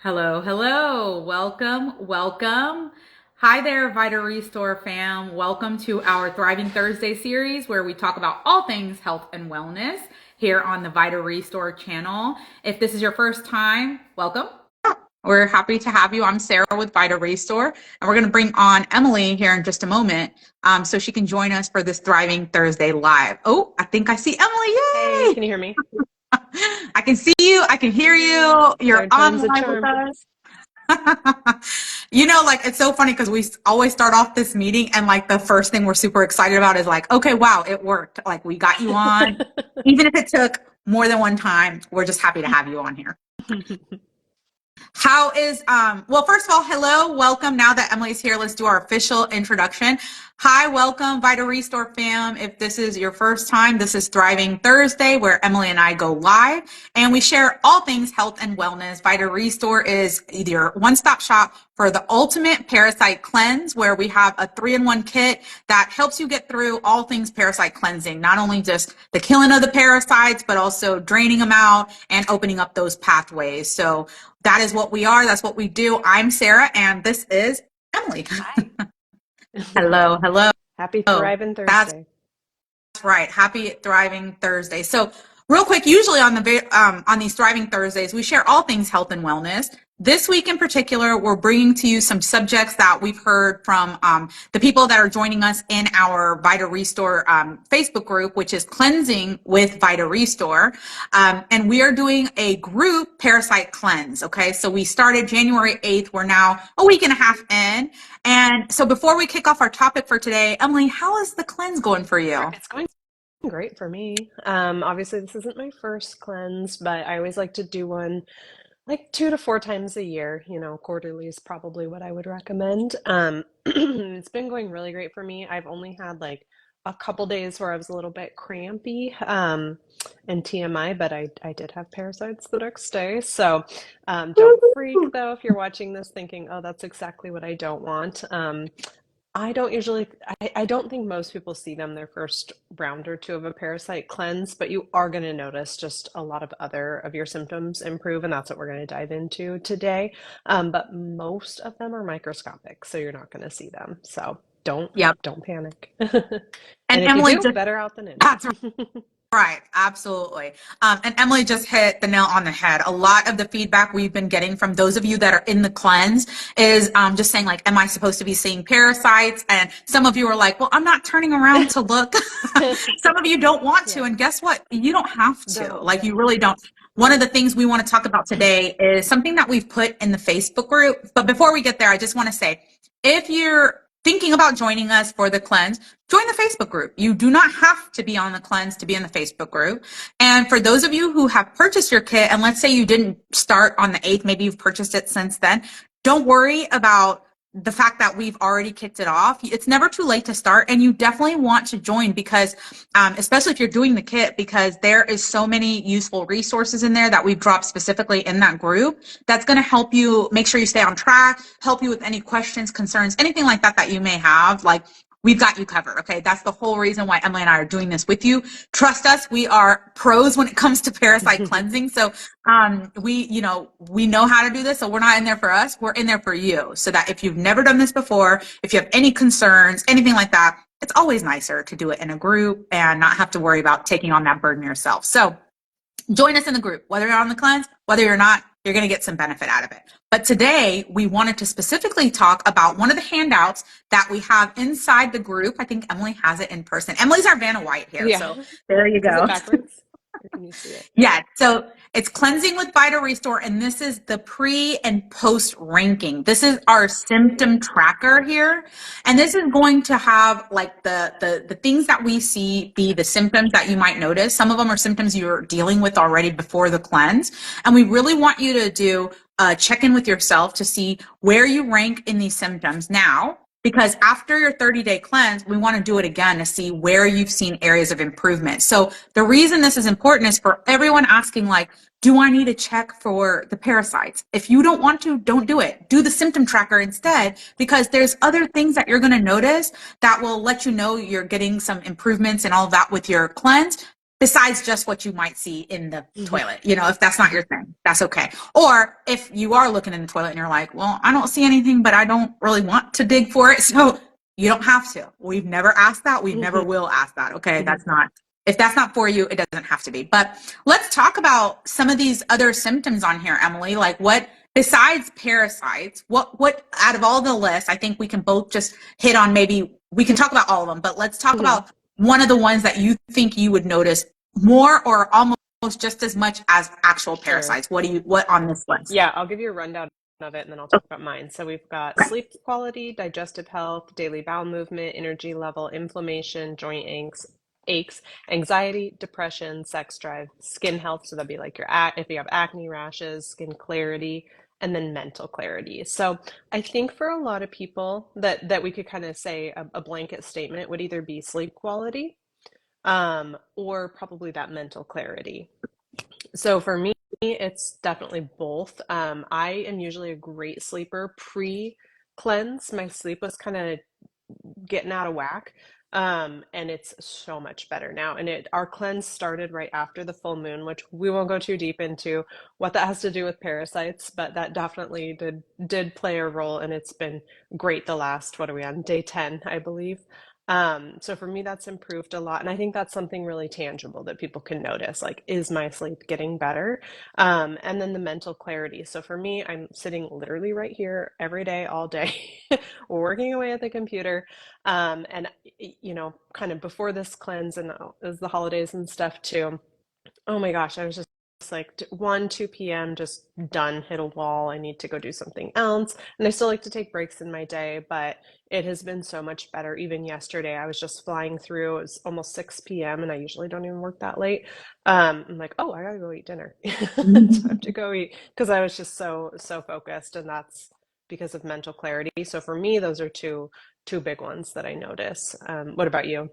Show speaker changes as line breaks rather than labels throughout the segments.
Hello, hello. Welcome. Hi there, VitaRestore fam. Welcome to our Thriving Thursday series where we talk about all things health and wellness here on the VitaRestore channel. If this is your first time, welcome. We're happy to have you. I'm Sarah with VitaRestore, and we're going to bring on Emily here in just a moment so she can join us for this Thriving Thursday live. Oh, I think I see Emily.
Hey,
Yay!
can you hear me?
I can see you. I can hear you. You're
Third
on
time's a
live with
charm.
us. Like it's so funny because we always start off this meeting and like the first thing we're super excited about is like, okay, wow, it worked. Like we got you on. Even if it took more than one time, we're just happy to have you on here. How is well, first of all, hello, welcome. Now that Emily's here, let's do our official introduction. Hi, welcome, VitaRestore fam. If this is your first time, this is Thriving Thursday, where Emily and I go live and we share all things health and wellness. VitaRestore is your one-stop shop for the ultimate parasite cleanse, where we have a 3-in-1 kit that helps you get through all things parasite cleansing, not only just the killing of the parasites, but also draining them out and opening up those pathways. So that is what we are. That's what we do. I'm Sarah, and this is Emily.
Hi.
Hello, hello.
Happy Thriving
That's
Thursday.
right. Happy Thriving Thursday. So, real quick, usually on these Thriving Thursdays, we share all things health and wellness. This week in particular, we're bringing to you some subjects that we've heard from the people that are joining us in our Vita Restore Facebook group, which is Cleansing with Vita Restore. And we are doing a group parasite cleanse. Okay, so we started January 8th. We're now a week and a half in. And so before we kick off our topic for today, Emily, how is the cleanse going for you?
It's going great for me. Obviously, this isn't my first cleanse, but I always like to do one like 2 to 4 times a year. Quarterly is probably what I would recommend. It's been going really great for me. I've only had like a couple days where I was a little bit crampy, and TMI, but I did have parasites the next day. So don't freak though if you're watching this thinking, oh, that's exactly what I don't want. I don't usually, I don't think most people see them their first round or two of a parasite cleanse, but you are going to notice just a lot of other of your symptoms improve, and that's what we're going to dive into today. But most of them are microscopic, so you're not going to see them. So don't
Yep.
don't panic.
And
And if you
Emily
do,
just,
better out than in.
that's right, absolutely. And Emily just hit the nail on the head. A lot of the feedback we've been getting from those of you that are in the cleanse is just saying like, am I supposed to be seeing parasites? And some of you are like, well, I'm not turning around to look. Some of you don't want to.
Yeah,
And guess what? You don't have to.
don't.
Like, you really don't. One of the things we want to talk about today is something that we've put in the Facebook group. But before we get there, I just want to say, if you're thinking about joining us for the cleanse, join the Facebook group. You do not have to be on the cleanse to be in the Facebook group. And for those of you who have purchased your kit, and let's say you didn't start on the 8th, maybe you've purchased it since then, don't worry about the fact that we've already kicked it off. It's never too late to start, and you definitely want to join because, especially if you're doing the kit, because there is so many useful resources in there that we've dropped specifically in that group that's going to help you make sure you stay on track, help you with any questions, concerns, anything like that that you may have. Like, we've got you covered. Okay. That's the whole reason why Emily and I are doing this with you. Trust us. We are pros when it comes to parasite cleansing. So, we know how to do this. So we're not in there for us. We're in there for you. So that if you've never done this before, if you have any concerns, anything like that, it's always nicer to do it in a group and not have to worry about taking on that burden yourself. So join us in the group, whether you're on the cleanse, whether you're not, you're going to get some benefit out of it. But today we wanted to specifically talk about one of the handouts that we have inside the group. I think Emily has it in person. Emily's our Vanna White here.
Yeah.
So there you
Is it
go.
backwards? Or can you see it?
Yeah, so it's Cleansing with Vita Restore, and this is the pre and post ranking. This is our symptom tracker here, and this is going to have like the things that we see be the symptoms that you might notice. Some of them are symptoms you're dealing with already before the cleanse, and we really want you to do a check-in with yourself to see where you rank in these symptoms now. Because after your 30-day cleanse, we want to do it again to see where you've seen areas of improvement. So the reason this is important is for everyone asking like, do I need to check for the parasites? If you don't want to, don't do it. Do the symptom tracker instead, because there's other things that you're going to notice that will let you know you're getting some improvements and all of that with your cleanse. besides just what you might see in the toilet. If that's not your thing, that's okay. Or if you are looking in the toilet and you're like, well, I don't see anything, but I don't really want to dig for it. So you don't have to. We've never asked that. We never will ask that. Okay. If that's not for you, it doesn't have to be. But let's talk about some of these other symptoms on here, Emily. Like what, besides parasites, what out of all the lists, I think we can both just hit on, maybe we can talk about all of them, but let's talk about one of the ones that you think you would notice more or almost just as much as actual parasites.
Sure.
What on this list?
Yeah, I'll give you a rundown of it and then I'll talk about mine. So we've got sleep quality, digestive health, daily bowel movement, energy level, inflammation, joint aches, anxiety, depression, sex drive, skin health. So that'd be like if you have acne, rashes, skin clarity, and then mental clarity. So I think for a lot of people that we could kind of say a blanket statement would either be sleep quality, or probably that mental clarity. So for me, it's definitely both. I am usually a great sleeper pre-cleanse. My sleep was kind of getting out of whack. And it's so much better now. And our cleanse started right after the full moon, which we won't go too deep into what that has to do with parasites, but that definitely did play a role, and it's been great the last, what are we on, day 10, I believe. So for me, that's improved a lot. And I think that's something really tangible that people can notice, like, is my sleep getting better? And then the mental clarity. So for me, I'm sitting literally right here every day, all day, working away at the computer. And kind of before this cleanse and as the holidays and stuff too. Oh my gosh, I was just like 1, 2 p.m., just done, hit a wall. I need to go do something else. And I still like to take breaks in my day, but it has been so much better. Even yesterday, I was just flying through. It was almost 6 p.m., and I usually don't even work that late. I'm like, oh, I gotta go eat dinner. So I have to go eat because I was just so focused, and that's because of mental clarity. So for me, those are two big ones that I notice. What about you?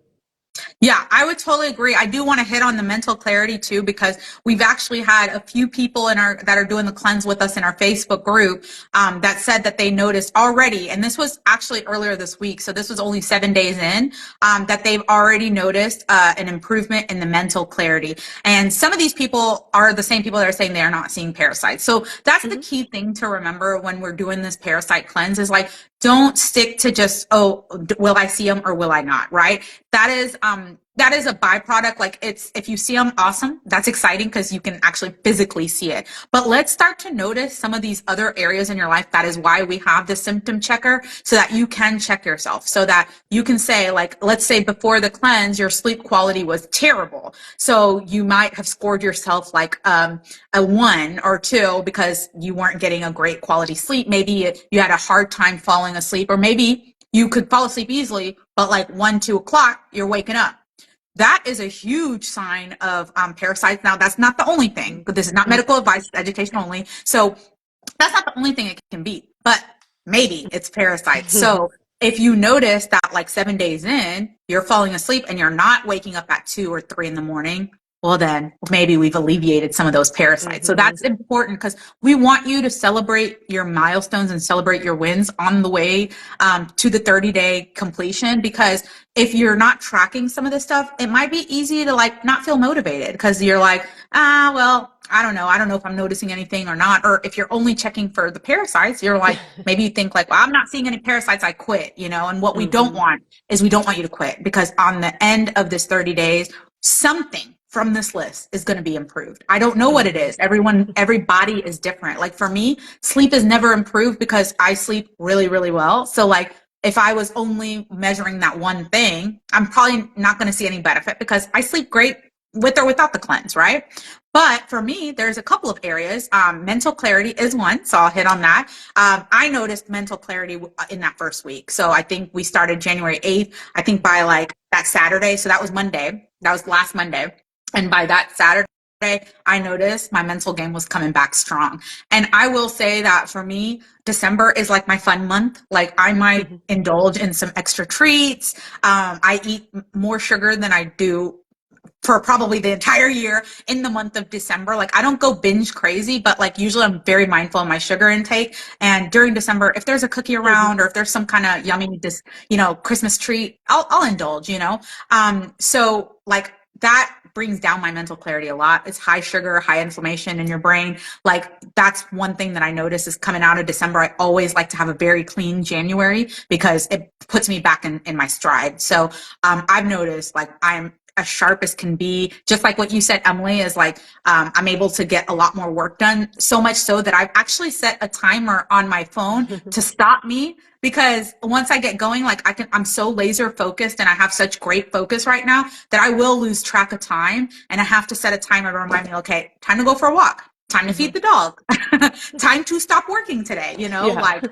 Yeah, I would totally agree. I do want to hit on the mental clarity too, because we've actually had a few people that are doing the cleanse with us in our Facebook group, that said that they noticed already, and this was actually earlier this week, so this was only 7 days in, that they've already noticed an improvement in the mental clarity. And some of these people are the same people that are saying they're not seeing parasites. So that's the key thing to remember when we're doing this parasite cleanse, is like, don't stick to just, oh, will I see them or will I not, right? That is a byproduct. Like, if you see them, awesome. That's exciting because you can actually physically see it. But let's start to notice some of these other areas in your life. That is why we have the symptom checker, so that you can check yourself, so that you can say, like, let's say before the cleanse, your sleep quality was terrible. So you might have scored yourself like a 1 or 2 because you weren't getting a great quality sleep. Maybe you had a hard time falling asleep, or maybe you could fall asleep easily, but like 1, 2 o'clock, you're waking up. That is a huge sign of parasites. Now, that's not the only thing, but this is not medical advice, it's education only. So that's not the only thing it can be, but maybe it's parasites. So if you notice that like 7 days in, you're falling asleep and you're not waking up at 2 or 3 in the morning, well, then maybe we've alleviated some of those parasites. So that's important, because we want you to celebrate your milestones and celebrate your wins on the way to the 30-day completion. Because if you're not tracking some of this stuff, it might be easy to like not feel motivated, because you're like, well, I don't know if I'm noticing anything or not. Or if you're only checking for the parasites, you're like, maybe you think like, well, I'm not seeing any parasites, I quit, and what we don't want is, we don't want you to quit, because on the end of this 30 days, something from this list is going to be improved. I don't know what it is. Every body is different. Like for me, sleep is never improved because I sleep really, really well. So like, if I was only measuring that one thing, I'm probably not going to see any benefit, because I sleep great with or without the cleanse, right? But for me, there's a couple of areas. Mental clarity is one, so I'll hit on that. I noticed mental clarity in that first week. So I think we started January 8th. I think by like that Saturday, so that was Monday. That was last Monday. And by that Saturday, I noticed my mental game was coming back strong. And I will say that for me, December is like my fun month. Like I might indulge in some extra treats. I eat more sugar than I do for probably the entire year in the month of December. Like I don't go binge crazy, but like usually I'm very mindful of my sugar intake. And during December, if there's a cookie around or if there's some kind of yummy, Christmas treat, I'll indulge, So like that brings down my mental clarity a lot. It's high sugar, high inflammation in your brain. Like that's one thing that I notice is coming out of December. I always like to have a very clean January because it puts me back in my stride. So I've noticed like I'm as sharp as can be. Just like what you said, Emily, is like I'm able to get a lot more work done. So much so that I've actually set a timer on my phone to stop me because once I get going, like I'm so laser focused and I have such great focus right now that I will lose track of time and I have to set a timer to remind me, okay, time to go for a walk, time to feed
Mhm.
the dog, time to stop working today,
Yeah.
like,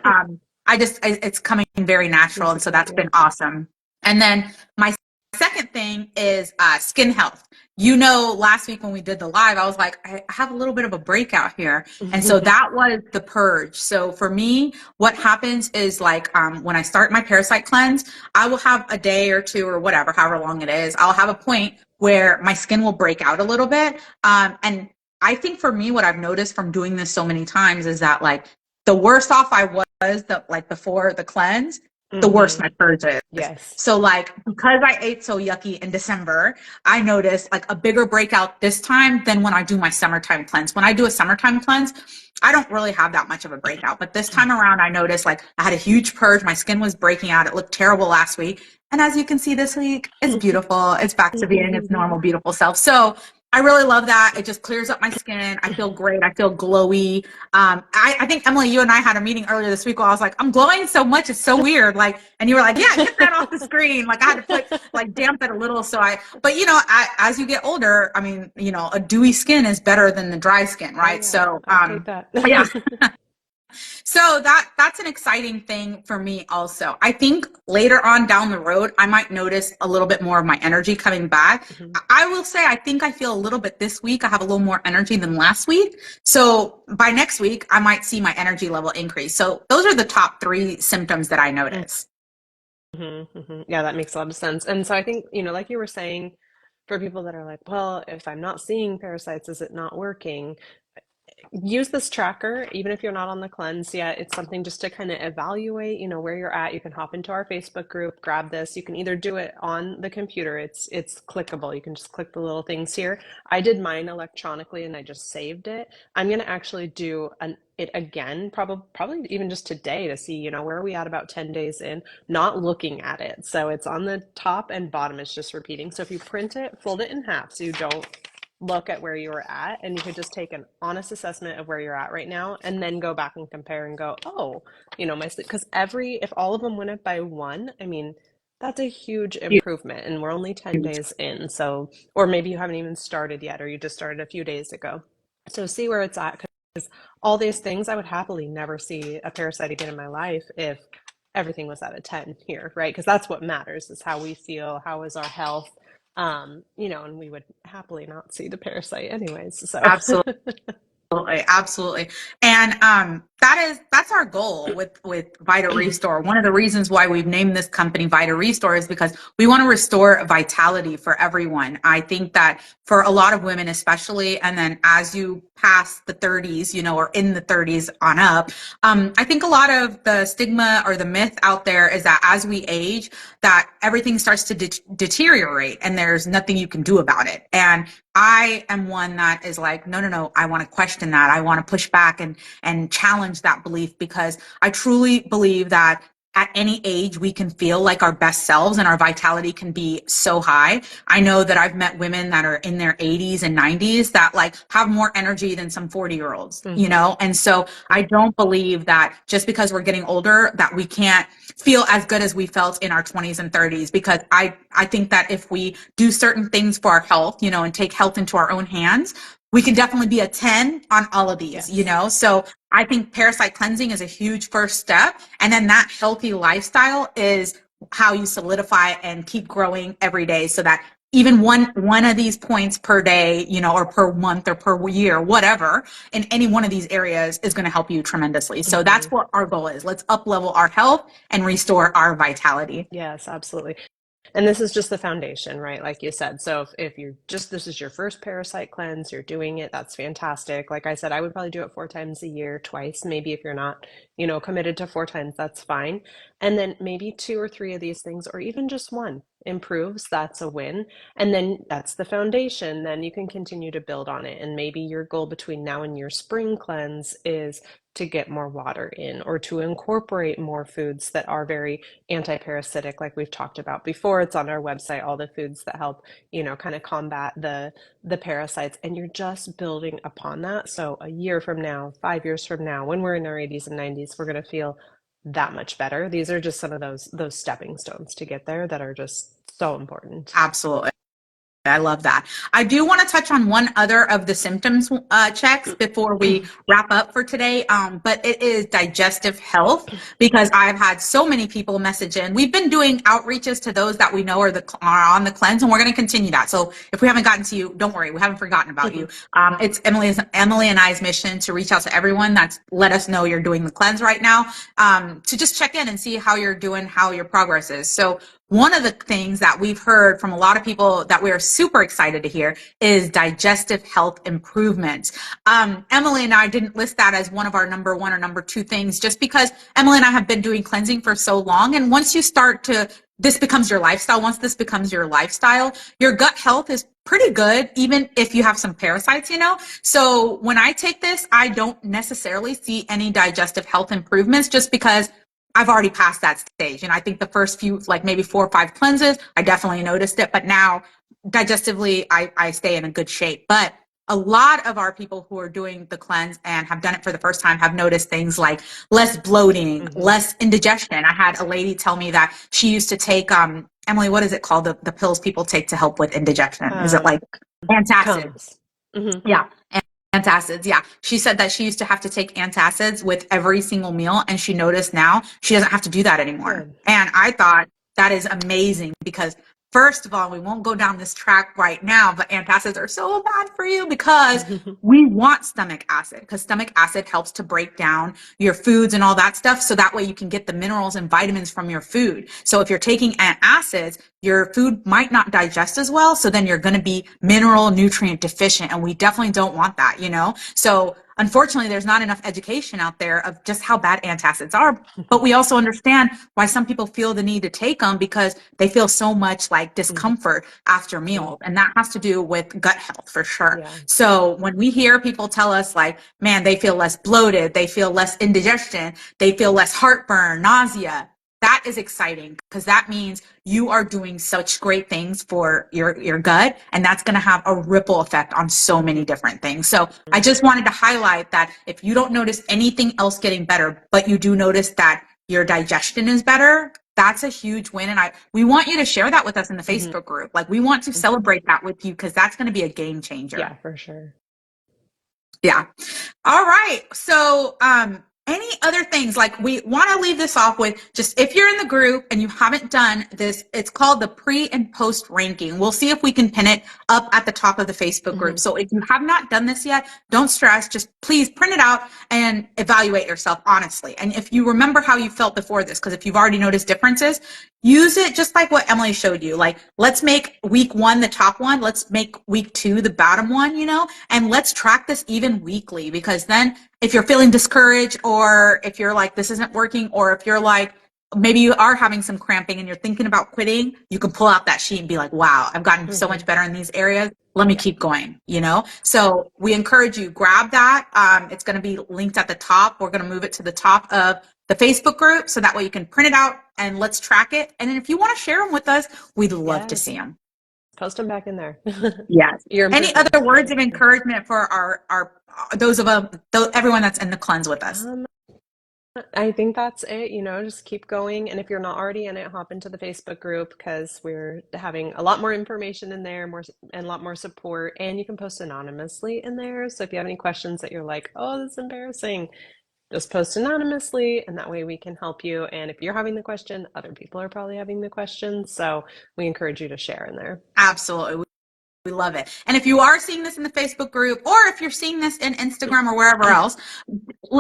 it's coming very natural.
That's a
And so
good
that's
idea.
been awesome. And then my second thing is skin health. Last week when we did the live, I was like, I have a little bit of a breakout here. And so that was the purge. So for me, what happens is like when I start my parasite cleanse, I will have a day or two or whatever, however long it is. I'll have a point where my skin will break out a little bit. And I think for me, what I've noticed from doing this so many times is that like the worse off I was like before the cleanse, the worse
Hmm.
my purge is.
Yes.
So like because I ate so yucky in December, I noticed like a bigger breakout this time than when I do my summertime cleanse. When I do a summertime cleanse, I don't really have that much of a breakout. But this time around, I noticed like I had a huge purge. My skin was breaking out. It looked terrible last week. And as you can see this week, it's beautiful. It's back to being its normal, beautiful self. So I really love that. It just clears up my skin. I feel great. I feel glowy. I think Emily, you and I had a meeting earlier this week where I was like, I'm glowing so much. It's so weird. Like, and you were like, yeah, get that off the screen. Like I had to like damp it a little. But as you get older, I mean, a dewy skin is better than the dry skin,
Oh
right?
yeah,
So,
I'll take that.
yeah. So that's an exciting thing for me also. I think later on down the road, I might notice a little bit more of my energy coming back.
Mhm.
I will say I think I feel a little bit this week. I have a little more energy than last week. So by next week, I might see my energy level increase. So those are the top three symptoms that I notice.
Mhm, mhm. Yeah, that makes a lot of sense. And so I think, like you were saying, for people that are like, well, if I'm not seeing parasites, is it not working? Use this tracker, even if you're not on the cleanse yet. It's something just to kind of evaluate, where you're at. You can hop into our Facebook group, grab this. You can either do it on the computer. It's clickable. You can just click the little things here. I did mine electronically and I just saved it. I'm going to actually do it again, probably even just today to see, where are we at about 10 days in, not looking at it. So it's on the top and bottom, it's just repeating. So if you print it, fold it in half so you don't look at where you were at, and you could just take an honest assessment of where you're at right now and then go back and compare and go, oh, my sleep, because if all of them went up by one, I mean, that's a huge improvement, and we're only 10 days in. So, or maybe you haven't even started yet, or you just started a few days ago. So see where it's at, because all these things, I would happily never see a parasite again in my life if everything was at a 10 here, right? Because that's what matters, is how we feel, how is our health, and we would happily not see the parasite anyways. So,
Absolutely. Absolutely, absolutely. And that's our goal with Vita Restore. One of the reasons why we've named this company Vita Restore is because we want to restore vitality for everyone. I think that for a lot of women especially, and then as you pass the 30s, or in the 30s on up, I think a lot of the stigma or the myth out there is that as we age, that everything starts to deteriorate and there's nothing you can do about it. And I am one that is like, no, no, no. I want to question that. I want to push back and challenge that belief because I truly believe that at any age we can feel like our best selves and our vitality can be so high. I know that I've met women that are in their 80s and 90s that like have more energy than some 40-year-olds,
mhm.
And so I don't believe that just because we're getting older that we can't feel as good as we felt in our 20s and 30s because I think that if we do certain things for our health, and take health into our own hands, we can definitely be a 10 on all of these,
Yes.
So I think parasite cleansing is a huge first step. And then that healthy lifestyle is how you solidify and keep growing every day so that even one of these points per day, or per month or per year, whatever, in any one of these areas is going to help you tremendously. So that's
Hmm.
what our goal is. Let's up level our health and restore our vitality.
Yes, absolutely. And this is just the foundation, right? Like you said. So if you're just, this is your first parasite cleanse, you're doing it, that's fantastic. Like I said, I would probably do it 4 times a year, twice. Maybe if you're not, committed to 4 times, that's fine. And then maybe two or three of these things, or even just one. improves, that's a win. And then that's the foundation. Then you can continue to build on it. And maybe your goal between now and your spring cleanse is to get more water in or to incorporate more foods that are very anti-parasitic, like we've talked about before. It's on our website, all the foods that help, kind of combat the parasites, and you're just building upon that. So a year from now, 5 years from now, when we're in our 80s and 90s, we're going to feel that much better. These are just some of those stepping stones to get there that are just so important.
Absolutely. I love that. I do want to touch on one other of the symptoms checks before we wrap up for today. But it is digestive health, because I've had so many people message in. We've been doing outreaches to those that we know are on the cleanse, and we're going to continue that. So if we haven't gotten to you, don't worry, we haven't forgotten about you. It's Emily and I's mission to reach out to everyone that's let us know you're doing the cleanse right now, to just check in and see how you're doing, how your progress is. So one of the things that we've heard from a lot of people that we're super excited to hear is digestive health improvements. Emily and I didn't list that as one of our number one or number two things, just because Emily and I have been doing cleansing for so long. And once you start to, this becomes your lifestyle. Once this becomes your lifestyle, your gut health is pretty good, even if you have some parasites, So when I take this, I don't necessarily see any digestive health improvements, just because I've already passed that stage. And I think the first few, like maybe 4 or 5 cleanses, I definitely noticed it. But now digestively, I stay in a good shape. But a lot of our people who are doing the cleanse and have done it for the first time have noticed things like less bloating, less indigestion. I had a lady tell me that she used to take, Emily, what is it called? The pills people take to help with indigestion. Is it like antacids? Yeah. Antacids, yeah. She said that she used to have to take antacids with every single meal, and she noticed now she doesn't have to do that anymore. Good. And I thought that is amazing, because first of all, we won't go down this track right now, but antacids are so bad for you, because we want stomach acid, because stomach acid helps to break down your foods and all that stuff. So that way you can get the minerals and vitamins from your food. So if you're taking acids, your food might not digest as well. So then you're going to be mineral nutrient deficient. And we definitely don't want that, So unfortunately, there's not enough education out there of just how bad antacids are. But we also understand why some people feel the need to take them, because they feel so much like discomfort after meals. And that has to do with gut health for sure. Yeah. So when we hear people tell us like, man, they feel less bloated, they feel less indigestion, they feel less heartburn, nausea, that is exciting, because that means you are doing such great things for your gut, and that's going to have a ripple effect on so many different things. So I just wanted to highlight that if you don't notice anything else getting better, but you do notice that your digestion is better, that's a huge win. And we want you to share that with us in the Facebook group. Like, we want to celebrate that with you, because that's going to be a game changer.
Yeah, for sure.
Yeah. All right. So, any other things, like we want to leave this off with, just if you're in the group and you haven't done this, it's called the pre and post ranking. We'll see if we can pin it up at the top of the Facebook group. So if you have not done this yet, don't stress, just please print it out and evaluate yourself honestly. And if you remember how you felt before this, because if you've already noticed differences, use it just like what Emily showed you. Like, let's make week 1 the top one. Let's make week 2 the bottom one, and let's track this even weekly, because then if you're feeling discouraged, or if you're like, this isn't working, or if you're like, maybe you are having some cramping and you're thinking about quitting, you can pull out that sheet and be like, wow, I've gotten so much better in these areas. Let me keep going, So we encourage you, grab that. It's going to be linked at the top. We're going to move it to the top of the Facebook group, so that way you can print it out and let's track it. And then if you want to share them with us, we'd love to see them.
Post them back in there.
Yes. Any other words of encouragement for our those of everyone that's in the cleanse with us?
I think that's it. Just keep going. And if you're not already in it, hop into the Facebook group, because we're having a lot more information in there, and a lot more support. And you can post anonymously in there. So if you have any questions that you're like, oh, this is embarrassing, just post anonymously, and that way we can help you. And if you're having the question, other people are probably having the question. So we encourage you to share in there.
Absolutely. We love it. And if you are seeing this in the Facebook group, or if you're seeing this in Instagram or wherever else,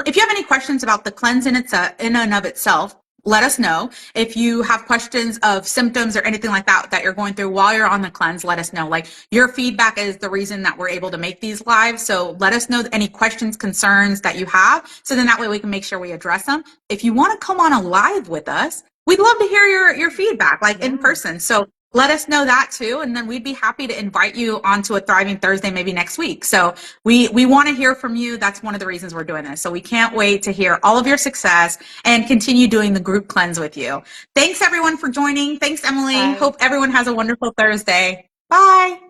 if you have any questions about the cleanse in and of itself, let us know. If you have questions of symptoms or anything like that you're going through while you're on the cleanse, let us know. Like, your feedback is the reason that we're able to make these live. So let us know any questions, concerns that you have. So then that way we can make sure we address them. If you want to come on a live with us, we'd love to hear your feedback, like in person. So let us know that too, and then we'd be happy to invite you onto a Thriving Thursday maybe next week. So we want to hear from you. That's one of the reasons we're doing this. So we can't wait to hear all of your success and continue doing the group cleanse with you. Thanks everyone for joining. Thanks, Emily.
Bye.
Hope everyone has a wonderful Thursday. Bye.